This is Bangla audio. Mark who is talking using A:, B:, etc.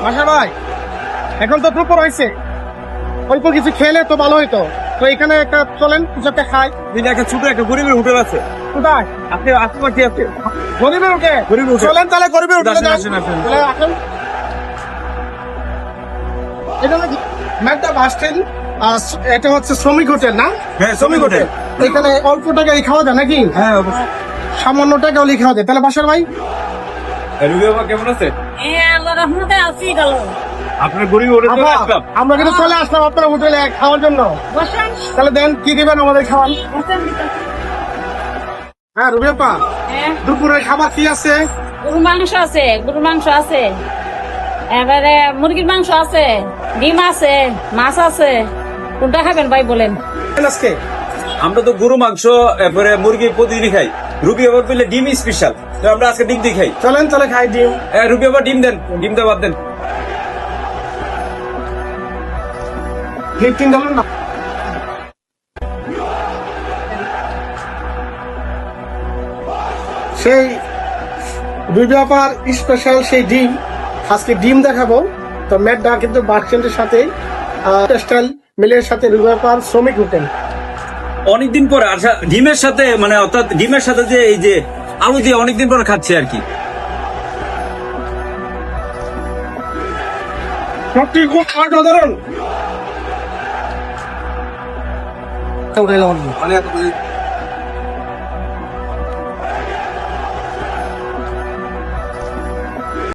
A: আশা ভাই, এখন তো দুপুর হয়েছে, অল্প কিছু খেলে তো ভালো হইতো। তো এখানে একটা চলেন, কিছু একটা খাই।
B: একটা ছোট একটা গরিবের হোটেল আছে।
A: কোথায়?
B: আপনি আশেপাশে আছে।
A: গরিবের উঠে
B: গরিবের হোটেল।
A: চলেন তাহলে, গরিবের উঠে
B: আসেন, আসেন, আসেন।
A: আসেন। এটা নাকি ম্যাকডা বাস স্ট্যান্ড, এটা হচ্ছে শ্রমিক হোটেল না?
B: হ্যাঁ, শ্রমিক হোটেল।
A: এখানে অল্প টাকায় খাওয়া যায় নাকি?
B: হ্যাঁ, অবশ্যই।
A: সামান্য টাকা হলে খাওয়া যায়। তাহলে বাসার ভাই,
B: রুবি বাবা কেমন আছে?
C: আল্লাহ রহমতে আছি গেল।
B: আপনার গরিব হোটেল
A: আপা, আমরা কিন্তু চলে আসলাম আপনার হোটেলে খাওয়ার জন্য।
C: বসেন
A: তাহলে দেন, কি দিবেন আমাদের খাওয়ান?
C: বসেন।
A: হ্যাঁ রুবি আপা,
C: হ্যাঁ,
A: দুপুরের খাবার কি আছে?
C: গরুর মাংস আছে, গরুর মাংস আছে, এবারে মুরগির মাংস আছে, ডিম আছে, মাছ আছে। কোনটা খাবেন ভাই বলেন?
A: আজকে
B: আমরা তো গরু মাংস এরপরে মুরগি প্রতিদিনই খাই। রুবি বাবার পেলে ডিম স্পেশাল, আমরা আজকে ডিম দিয়ে খাই।
A: চলেন তাহলে খাই ডিম।
B: রুবি বাবা ডিম দেন, ডিম দিয়ে বাদ দেন।
A: 15 ডলার না? সেই রুবি আপার স্পেশাল সেই ডিম, আজকে ডিম দেখাবো। তো ম্যাডা কিন্তু বাস স্ট্যান্ডের সাথে টেক্সটাইল মিলের সাথে রুবি আপার শ্রমিক হোটেল।
B: অনেকদিন পর আচ্ছা ডিমের সাথে মানে অর্থাৎ ডিমের সাথে যে এই যে আলু দিয়ে অনেকদিন পর খাচ্ছি আর কি।
A: সত্যি খুব অসাধারণ।
B: মানে